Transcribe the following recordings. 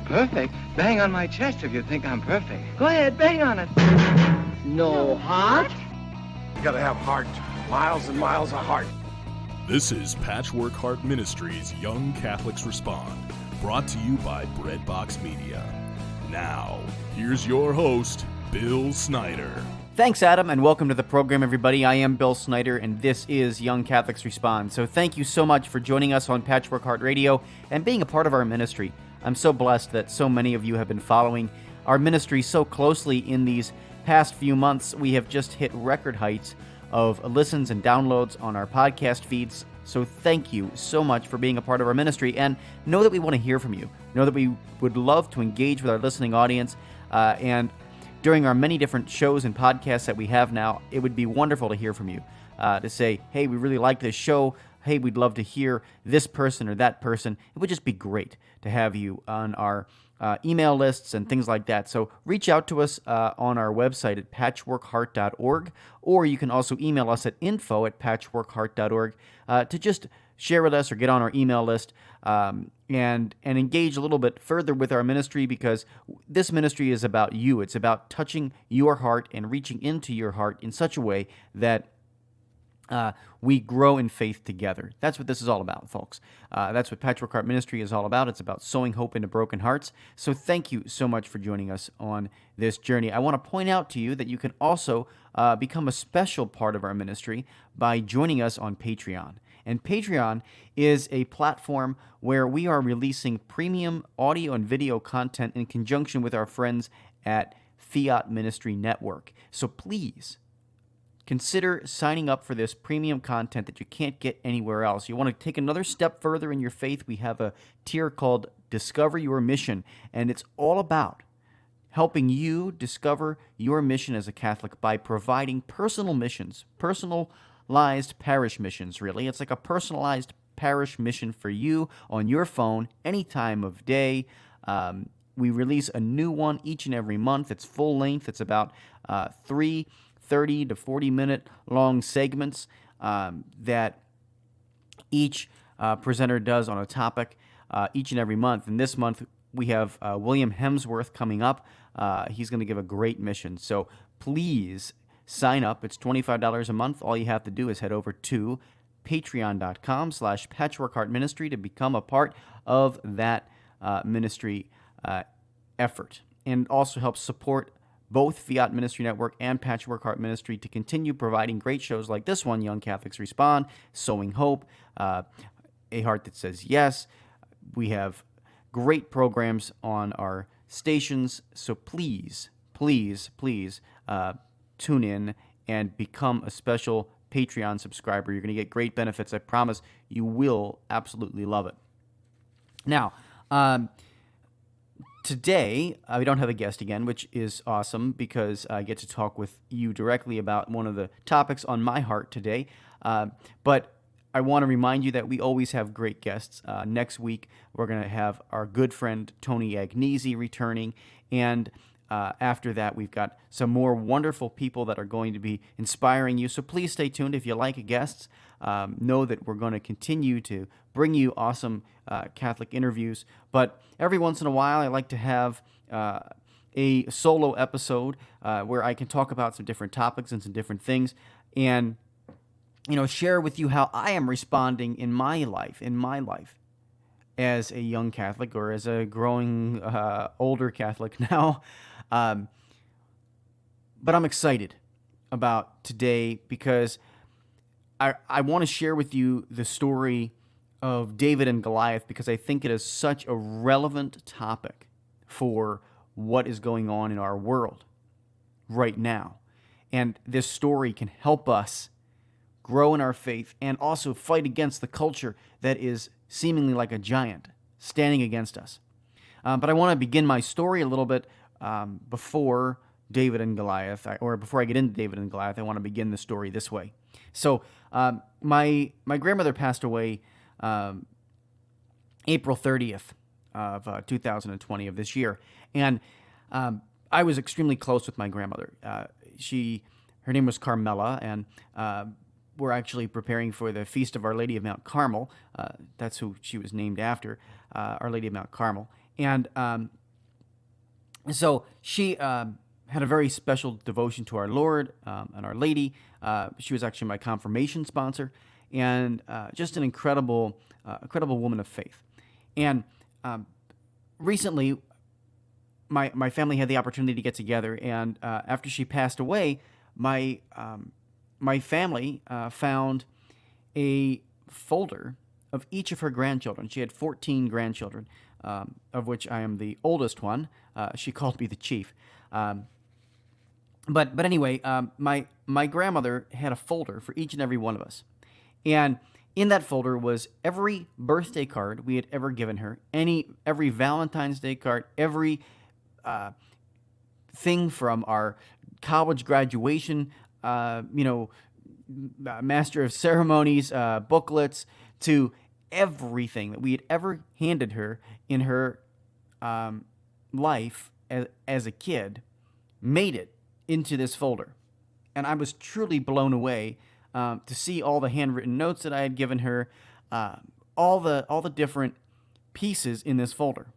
Perfect? Bang on my chest if you think I'm perfect. Go ahead, bang on it. No heart? You gotta have heart. Miles and miles of heart. This is Patchwork Heart Ministries' Young Catholics Respond, brought to you by Breadbox Media. Now, here's your host, Bill Snyder. Thanks, Adam, and welcome to the program, everybody. I am Bill Snyder, and this is Young Catholics Respond. So thank you so much for joining us on Patchwork Heart Radio and being a part of our ministry. I'm so blessed that so many of you have been following our ministry so closely in these past few months. We have just hit record heights of listens and downloads on our podcast feeds. So thank you so much for being a part of our ministry, and know that we want to hear from you. Know that we would love to engage with our listening audience, and during our many different shows and podcasts that we have now, it would be wonderful to hear from you, to say, hey, we really like this show. Hey, we'd love to hear this person or that person. It would just be great to have you on our email lists and things like that. So reach out to us on our website at patchworkheart.org, or you can also email us at info@patchworkheart.org to just share with us or get on our email list and engage a little bit further with our ministry, because this ministry is about you. It's about touching your heart and reaching into your heart in such a way that we grow in faith together. That's what this is all about, folks. That's what Patchwork Heart Ministry is all about. It's about sowing hope into broken hearts. So thank you so much for joining us on this journey. I want to point out to you that you can also become a special part of our ministry by joining us on Patreon. And Patreon is a platform where we are releasing premium audio and video content in conjunction with our friends at Fiat Ministry Network. So please consider signing up for this premium content that you can't get anywhere else. You want to take another step further in your faith? We have a tier called Discover Your Mission, and it's all about helping you discover your mission as a Catholic by providing personal missions, personalized parish missions, really. It's like a personalized parish mission for you on your phone, any time of day. We release a new one each and every month. It's full length. It's about 30 to 40-minute long segments that each presenter does on a topic each and every month. And this month, we have William Hemsworth coming up. He's going to give a great mission. So please sign up. It's $25 a month. All you have to do is head over to patreon.com/patchworkheartministry to become a part of that ministry effort, and also help support both Fiat Ministry Network and Patchwork Heart Ministry to continue providing great shows like this one, Young Catholics Respond, Sowing Hope, A Heart That Says Yes. We have great programs on our stations, so please tune in and become a special Patreon subscriber. You're going to get great benefits. I promise you will absolutely love it. Now, today, we don't have a guest again, which is awesome because I get to talk with you directly about one of the topics on my heart today. But I want to remind you that we always have great guests. Next week, we're going to have our good friend Tony Agnesi returning, and after that, we've got some more wonderful people that are going to be inspiring you. So please stay tuned. If you like guests, know that we're going to continue to bring you awesome Catholic interviews. But every once in a while, I like to have a solo episode where I can talk about some different topics and some different things, and share with you how I am responding in my life as a young Catholic, or as a growing older Catholic now. But I'm excited about today because I want to share with you the story of David and Goliath, because I think it is such a relevant topic for what is going on in our world right now. And this story can help us grow in our faith and also fight against the culture that is seemingly like a giant standing against us. But I want to begin my story a little bit before David and Goliath, or before I get into David and Goliath. I want to begin the story this way. So my grandmother passed away April 30th of 2020 of this year, and I was extremely close with my grandmother. Her name was Carmela, and we're actually preparing for the Feast of Our Lady of Mount Carmel. That's who she was named after, Our Lady of Mount Carmel. And so she had a very special devotion to our Lord and Our Lady. She was actually my confirmation sponsor, and just an incredible woman of faith. And recently, my family had the opportunity to get together, and after she passed away, my family found a folder of each of her grandchildren. She had 14 grandchildren, of which I am the oldest one. She called me the chief. But anyway, my grandmother had a folder for each and every one of us. And in that folder was every birthday card we had ever given her, every Valentine's Day card, every thing from our college graduation, Master of Ceremonies booklets, to everything that we had ever handed her in her life as a kid, made it into this folder. And I was truly blown away to see all the handwritten notes that I had given her, all the different pieces in this folder.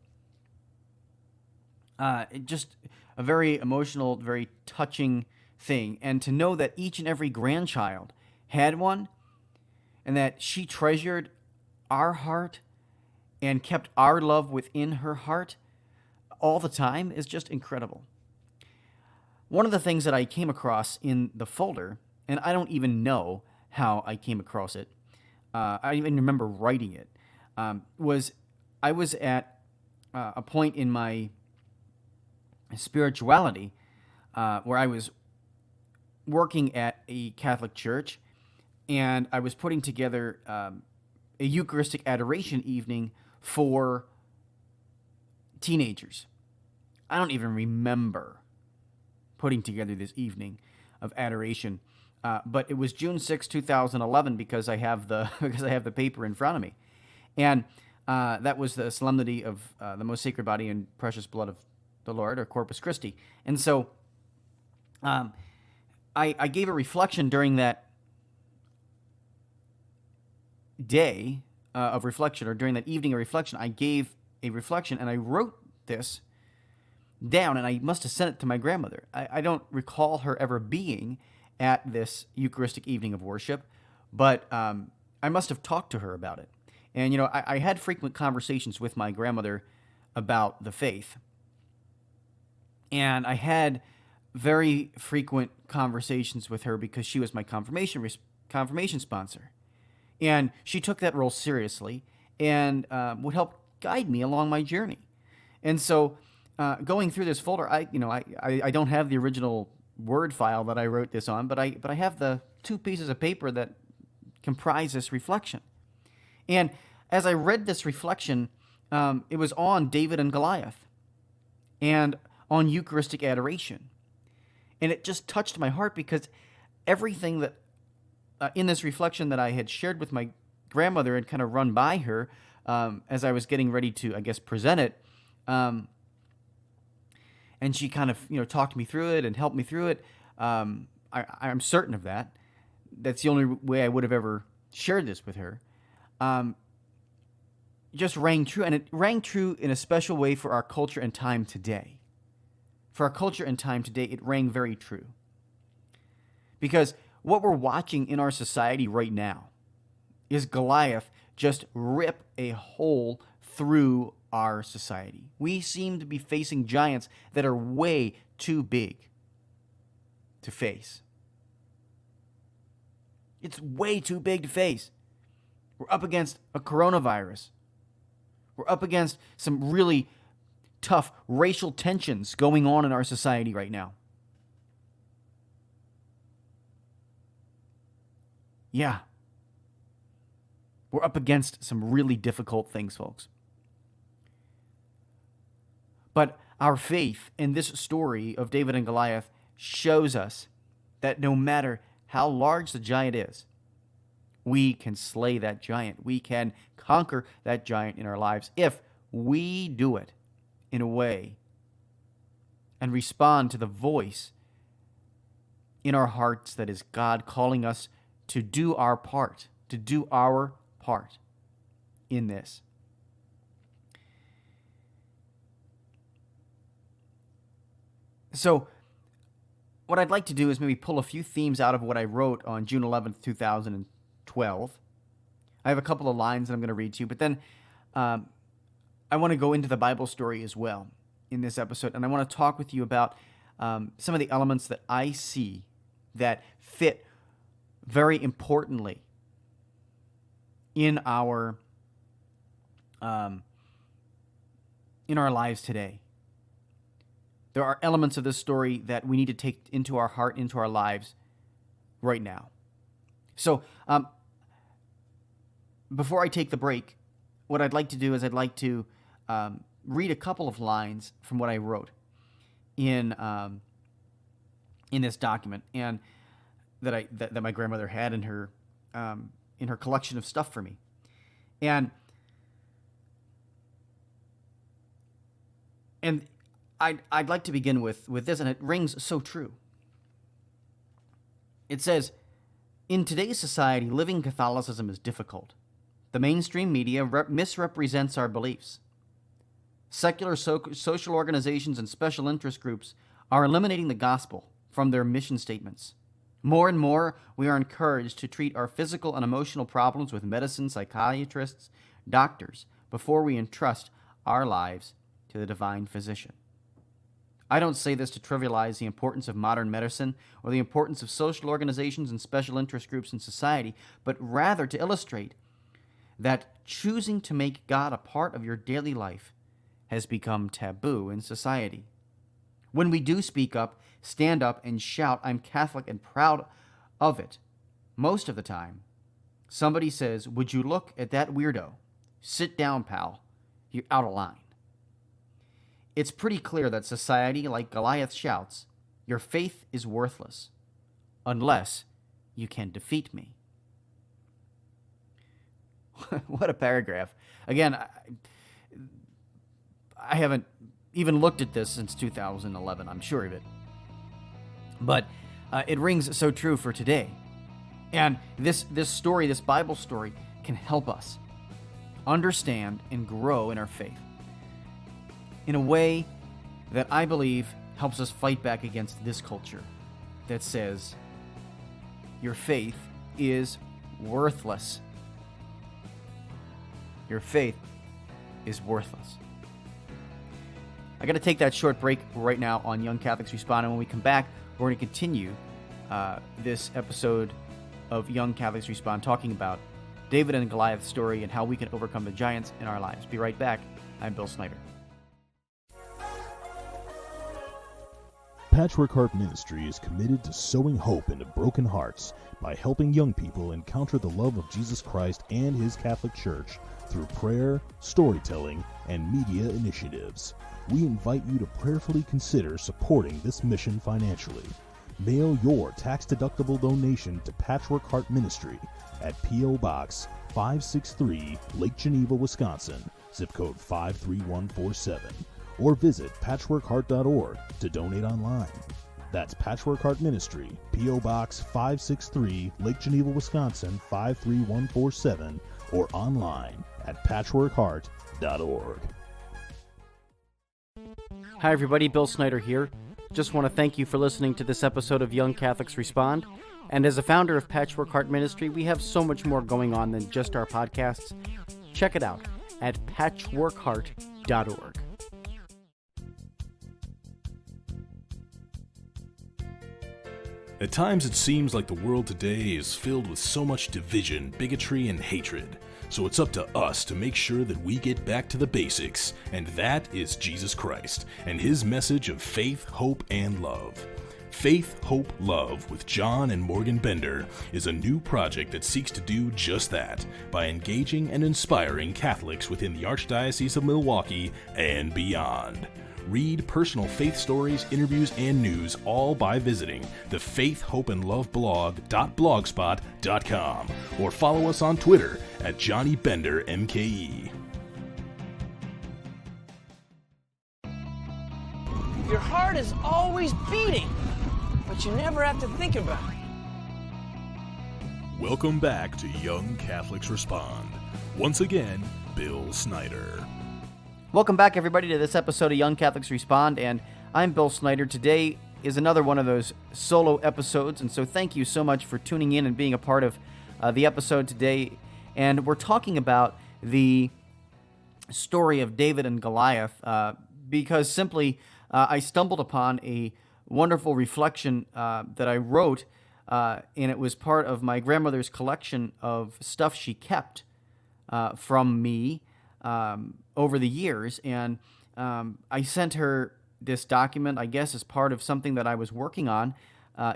Just a very emotional, very touching thing. And to know that each and every grandchild had one, and that she treasured our heart and kept our love within her heart all the time, is just incredible. One of the things that I came across in the folder, and I don't even know how I came across it, I even remember writing it, was I was at a point in my spirituality where I was working at a Catholic church, and I was putting together a Eucharistic adoration evening for teenagers. I don't even remember putting together this evening of adoration, but it was June 6, 2011, because I have the paper in front of me, and that was the solemnity of the most sacred body and precious blood of the Lord, or Corpus Christi. And so I gave a reflection during that day of reflection, or during that evening of reflection. I gave a reflection, and I wrote this down, and I must have sent it to my grandmother. I don't recall her ever being at this Eucharistic evening of worship, but I must have talked to her about it. And, I had frequent conversations with my grandmother about the faith. And I had very frequent conversations with her because she was my confirmation sponsor. And she took that role seriously and would help guide me along my journey. And so going through this folder, I don't have the original Word file that I wrote this on, but I have the 2 pieces of paper that comprise this reflection. And as I read this reflection, it was on David and Goliath and on Eucharistic adoration. And it just touched my heart, because everything that in this reflection that I had shared with my grandmother and kind of run by her as I was getting ready to, I guess, present it. And she kind of, talked me through it and helped me through it. I'm certain of that. That's the only way I would have ever shared this with her. Just rang true. And it rang true in a special way for our culture and time today. For our culture and time today, it rang very true. Because what we're watching in our society right now is Goliath just rip a hole through our society. We seem to be facing giants that are way too big to face. It's way too big to face. We're up against a coronavirus. We're up against some really tough racial tensions going on in our society right now. Yeah. We're up against some really difficult things, folks. But our faith in this story of David and Goliath shows us that no matter how large the giant is, we can slay that giant. We can conquer that giant in our lives if we do it in a way and respond to the voice in our hearts that is God calling us to do our part, in this. So what I'd like to do is maybe pull a few themes out of what I wrote on June 11th, 2012. I have a couple of lines that I'm going to read to you, but then I want to go into the Bible story as well in this episode, and I want to talk with you about some of the elements that I see that fit very importantly in our lives today. There are elements of this story that we need to take into our heart, into our lives right now. So, before I take the break, what I'd like to do is I'd like to read a couple of lines from what I wrote in this document, and that my grandmother had in her collection of stuff for me, and I'd like to begin with this, and it rings so true. It says, "In today's society, living Catholicism is difficult. The mainstream media misrepresents our beliefs. Secular social organizations and special interest groups are eliminating the gospel from their mission statements. More and more, we are encouraged to treat our physical and emotional problems with medicine, psychiatrists, doctors, before we entrust our lives to the divine physician. I don't say this to trivialize the importance of modern medicine or the importance of social organizations and special interest groups in society, but rather to illustrate that choosing to make God a part of your daily life has become taboo in society. When we do speak up, stand up, and shout, 'I'm Catholic and proud of it,' most of the time, somebody says, 'Would you look at that weirdo? Sit down, pal. You're out of line.' It's pretty clear that society, like Goliath, shouts, 'Your faith is worthless unless you can defeat me.'" What a paragraph. Again, I haven't even looked at this since 2011, I'm sure of it. But it rings so true for today. And this story, this Bible story, can help us understand and grow in our faith in a way that I believe helps us fight back against this culture that says your faith is worthless. Your faith is worthless. I got to take that short break right now on Young Catholics Respond, and when we come back, we're going to continue this episode of Young Catholics Respond, talking about David and Goliath's story and how we can overcome the giants in our lives. Be right back. I'm Bill Snyder. Patchwork Heart Ministry is committed to sowing hope into broken hearts by helping young people encounter the love of Jesus Christ and His Catholic Church through prayer, storytelling, and media initiatives. We invite you to prayerfully consider supporting this mission financially. Mail your tax-deductible donation to Patchwork Heart Ministry at P.O. Box 563, Lake Geneva, Wisconsin, zip code 53147, or visit patchworkheart.org to donate online. That's Patchwork Heart Ministry, P.O. Box 563, Lake Geneva, Wisconsin 53147, or online at patchworkheart.org. Hi everybody, Bill Snyder here. Just want to thank you for listening to this episode of Young Catholics Respond. And as a founder of Patchwork Heart Ministry, we have so much more going on than just our podcasts. Check it out at patchworkheart.org. At times it seems like the world today is filled with so much division, bigotry, and hatred. So it's up to us to make sure that we get back to the basics, and that is Jesus Christ and His message of faith, hope, and love. Faith, Hope, Love with John and Morgan Bender is a new project that seeks to do just that by engaging and inspiring Catholics within the Archdiocese of Milwaukee and beyond. Read personal faith stories, interviews, and news, all by visiting the Faith, Hope, and Love blog.blogspot.com or follow us on Twitter at Johnny Bender MKE. Your heart is always beating, but you never have to think about it. Welcome back to Young Catholics Respond. Once again, Bill Snyder. Welcome back, everybody, to this episode of Young Catholics Respond, and I'm Bill Snyder. Today is another one of those solo episodes, and so thank you so much for tuning in and being a part of the episode today. And we're talking about the story of David and Goliath because simply I stumbled upon a wonderful reflection that I wrote, and it was part of my grandmother's collection of stuff she kept from me over the years. And I sent her this document, I guess, as part of something that I was working on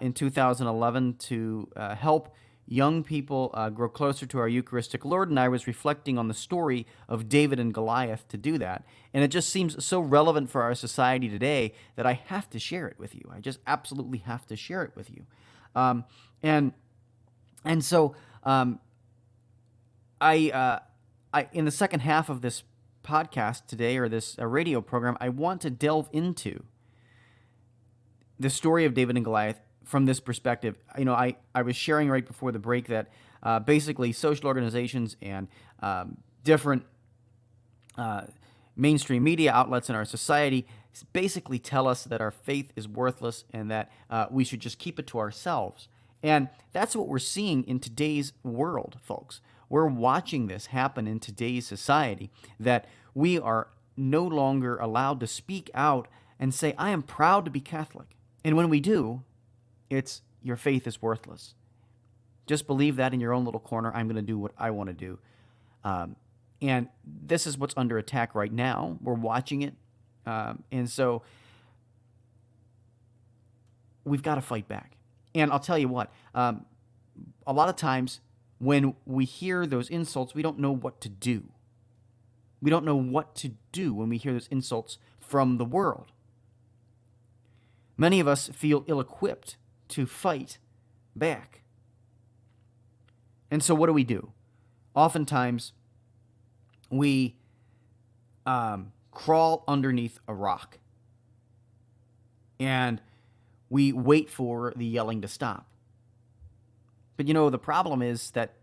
in 2011 to help young people grow closer to our Eucharistic Lord, and I was reflecting on the story of David and Goliath to do that. And it just seems so relevant for our society today that I have to share it with you. I just absolutely have to share it with you. So I in the second half of this podcast today, or this radio program, I want to delve into the story of David and Goliath from this perspective. You know, I was sharing right before the break that basically social organizations and different mainstream media outlets in our society basically tell us that our faith is worthless and that we should just keep it to ourselves. And that's what we're seeing in today's world, folks. We're watching this happen in today's society, that we are no longer allowed to speak out and say, I am proud to be Catholic. And when we do, it's your faith is worthless. Just believe that in your own little corner. I'm going to do what I want to do. And this is what's under attack right now. We're watching it. And so we've got to fight back. And I'll tell you what, a lot of times when we hear those insults, we don't know what to do. We don't know what to do when we hear those insults from the world. Many of us feel ill-equipped to fight back. And so what do? Oftentimes, we crawl underneath a rock and we wait for the yelling to stop. But you know, the problem is that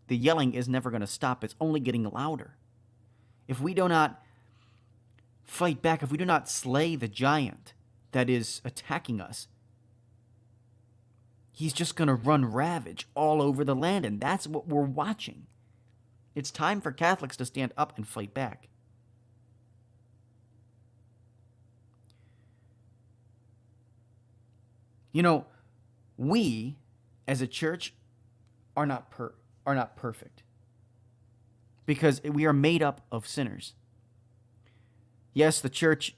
the yelling is never going to stop. It's only getting louder. If we do not fight back, if we do not slay the giant that is attacking us, he's just going to run ravage all over the land, and that's what we're watching. It's time for Catholics to stand up and fight back. You know, we as a church are not perfect, because we are made up of sinners. Yes, the church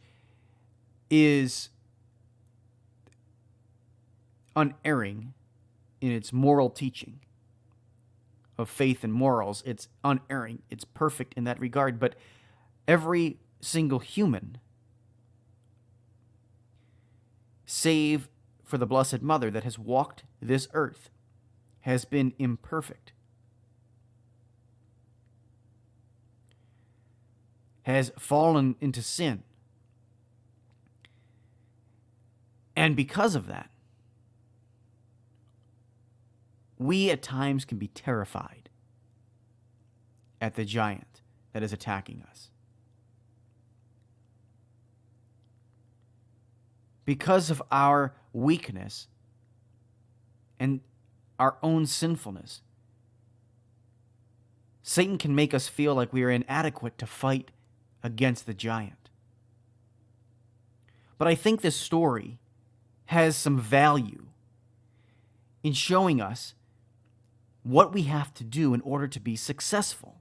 is unerring in its moral teaching of faith and morals. It's unerring. It's perfect in that regard. But every single human, save for the Blessed Mother that has walked this earth, has been imperfect, has fallen into sin. And because of that, we at times can be terrified at the giant that is attacking us. Because of our weakness and our own sinfulness, Satan can make us feel like we are inadequate to fight against the giant. But I think this story has some value in showing us what we have to do in order to be successful.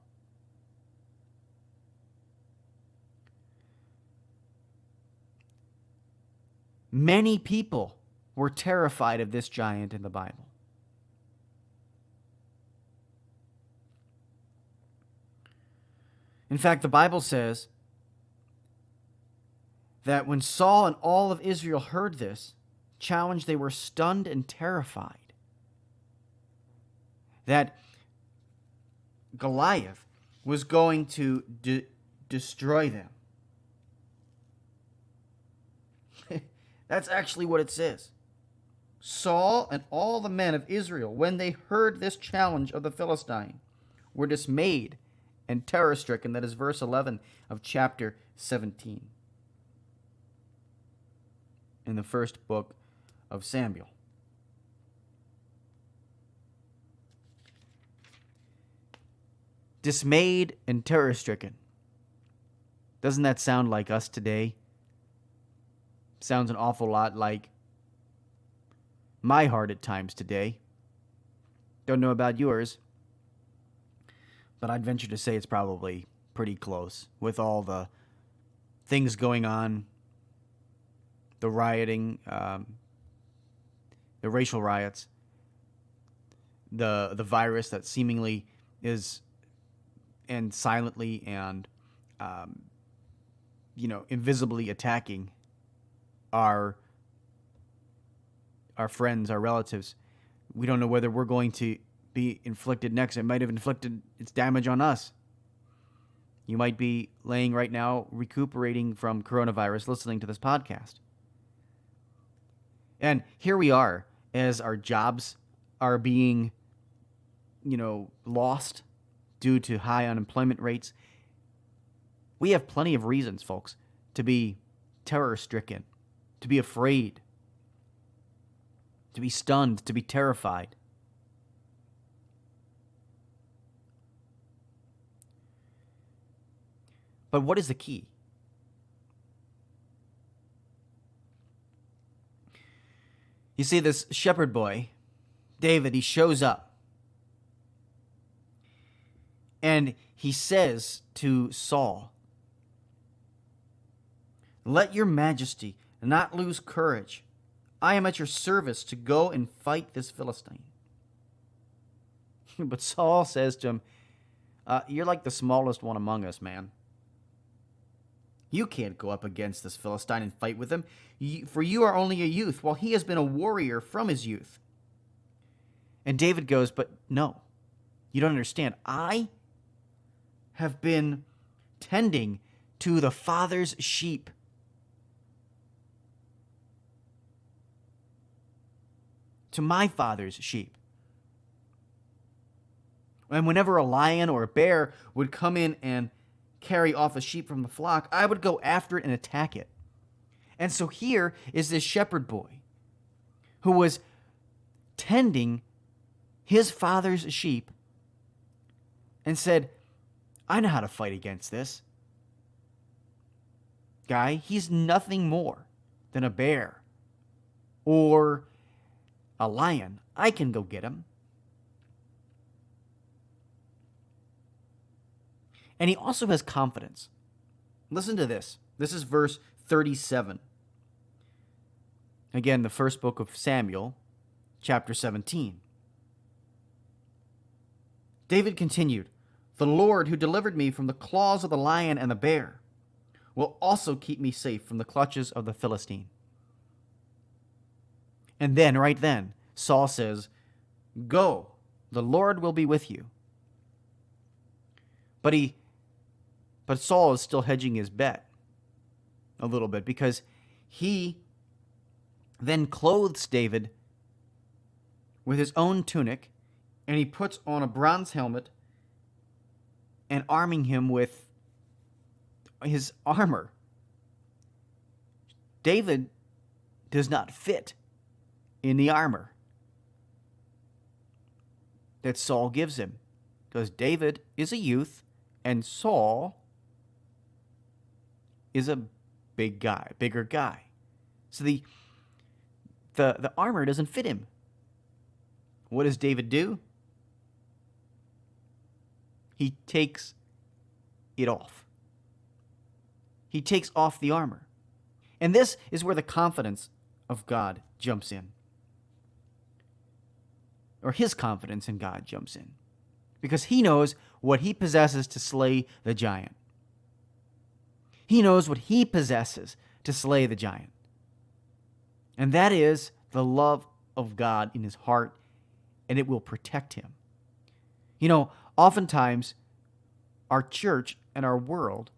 Many people were terrified of this giant in the Bible. In fact, the Bible says that when Saul and all of Israel heard this challenge, they were stunned and terrified that Goliath was going to destroy them. That's actually what it says. Saul and all the men of Israel, when they heard this challenge of the Philistine, were dismayed and terror-stricken. That is verse 11 of chapter 17. in the first book of Samuel. Dismayed and terror-stricken. Doesn't that sound like us today? Sounds an awful lot like my heart at times today. Don't know about yours, but I'd venture to say it's probably pretty close with all the things going on, the rioting, the racial riots, the virus that seemingly is and silently and invisibly attacking our friends, our relatives. We don't know whether we're going to be inflicted next. It might have inflicted its damage on us. You might be laying right now recuperating from coronavirus listening to this podcast. And here we are as our jobs are being, lost due to high unemployment rates. We have plenty of reasons, folks, to be terror-stricken, to be afraid, to be stunned, to be terrified. But what is the key? You see, this shepherd boy, David, he shows up. And he says to Saul, "Let your majesty not lose courage. I am at your service to go and fight this Philistine." But Saul says to him, "You're like the smallest one among us, man. You can't go up against this Philistine and fight with him, for you are only a youth, while he has been a warrior from his youth." And David goes, "But no, you don't understand. I have been tending to the Father's sheep. To my Father's sheep. And whenever a lion or a bear would come in and carry off a sheep from the flock, I would go after it and attack it." And so here is this shepherd boy who was tending his father's sheep and said, "I know how to fight against this guy. He's nothing more than a bear or a lion. I can go get him." And he also has confidence. Listen to this. This is verse 37. Again, the first book of Samuel, chapter 17. David continued, "The Lord who delivered me from the claws of the lion and the bear will also keep me safe from the clutches of the Philistine." And then, right then, Saul says, "Go, the Lord will be with you." But Saul is still hedging his bet a little bit, because he then clothes David with his own tunic, and he puts on a bronze helmet and arming him with his armor. David does not fit in the armor that Saul gives him, because David is a youth and Saul is a bigger guy. So the armor doesn't fit him. What does David do? He takes it off. He takes off the armor. And this is where the confidence of God jumps in. Or his confidence in God jumps in. Because he knows what he possesses to slay the giant. He knows what he possesses to slay the giant. And that is the love of God in his heart, and it will protect him. Oftentimes, our church and our world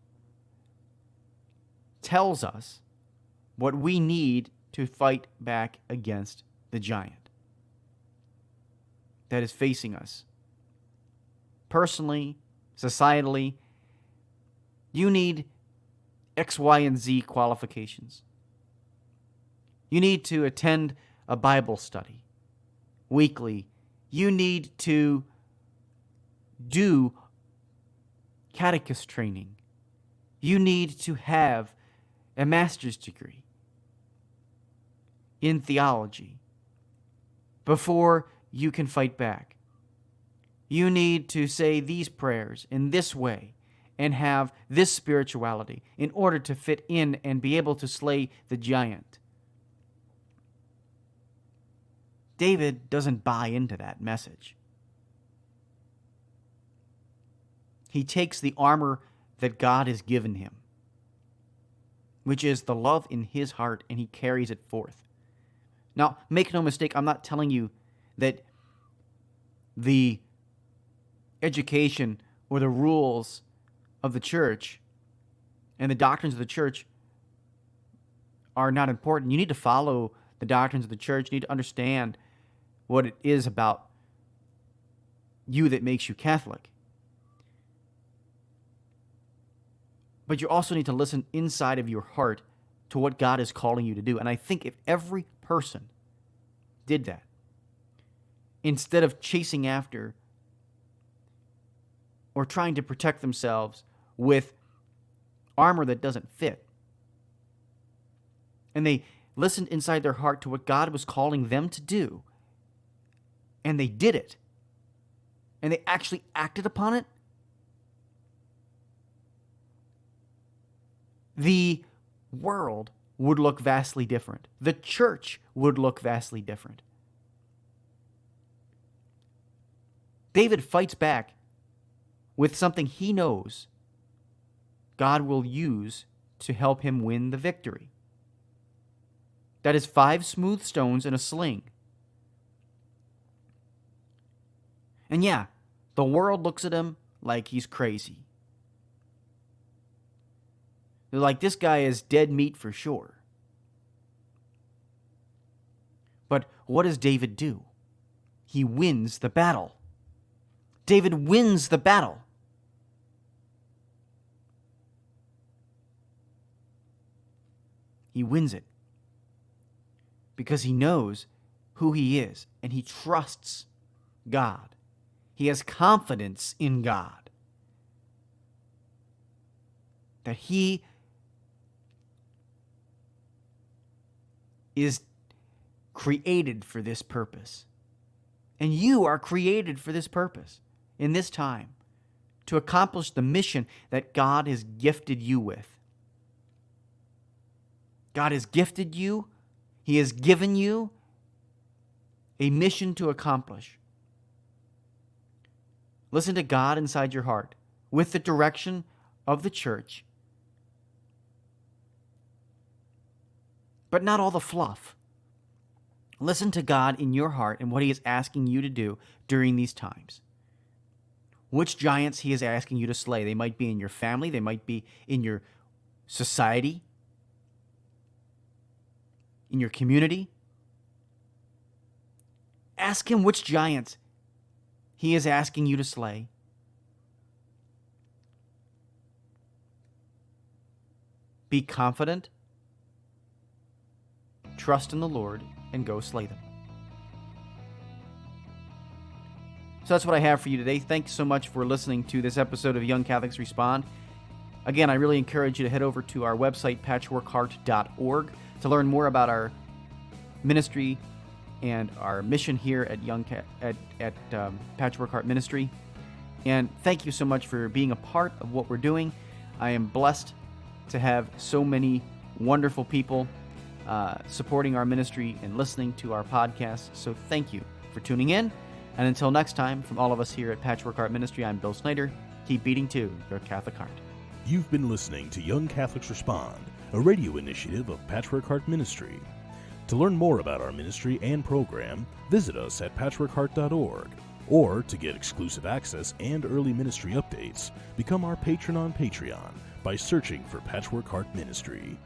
tells us what we need to fight back against the giant that is facing us. Personally, societally, you need X, Y, and Z qualifications. You need to attend a Bible study weekly. You need to do catechist training. You need to have a master's degree in theology before you can fight back. You need to say these prayers in this way and have this spirituality in order to fit in and be able to slay the giant. David doesn't buy into that message. He takes the armor that God has given him, which is the love in his heart, and he carries it forth. Now, make no mistake, I'm not telling you that the education or the rules of the church and the doctrines of the church are not important. You need to follow the doctrines of the church. You need to understand what it is about you that makes you Catholic. But you also need to listen inside of your heart to what God is calling you to do. And I think if every person did that, instead of chasing after or trying to protect themselves with armor that doesn't fit, and they listened inside their heart to what God was calling them to do, and they did it, and they actually acted upon it, the world would look vastly different. The church would look vastly different. David fights back with something he knows God will use to help him win the victory. That is 5 smooth stones and a sling. And yeah, the world looks at him like he's crazy. They're like, this guy is dead meat for sure. But what does David do? He wins the battle. David wins the battle. He wins it because he knows who he is and he trusts God. He has confidence in God that he is created for this purpose. And you are created for this purpose in this time to accomplish the mission that God has gifted you with. God has gifted you. He has given you a mission to accomplish. Listen to God inside your heart with the direction of the church, but not all the fluff. Listen to God in your heart and what he is asking you to do during these times. Which giants he is asking you to slay. They might be in your family. They might be in your society, in your community. Ask him which giants he is asking you to slay. Be confident, trust in the Lord, and go slay them. So that's what I have for you today. Thanks so much for listening to this episode of Young Catholics Respond. Again, I really encourage you to head over to our website, patchworkheart.org, to learn more about our ministry and our mission here at Patchwork Heart Ministry. And thank you so much for being a part of what we're doing. I am blessed to have so many wonderful people supporting our ministry and listening to our podcast. So thank you for tuning in. And until next time, from all of us here at Patchwork Heart Ministry, I'm Bill Snyder. Keep beating to your Catholic heart. You've been listening to Young Catholics Respond, a radio initiative of Patchwork Heart Ministry. To learn more about our ministry and program, visit us at patchworkheart.org. Or to get exclusive access and early ministry updates, become our patron on Patreon by searching for Patchwork Heart Ministry.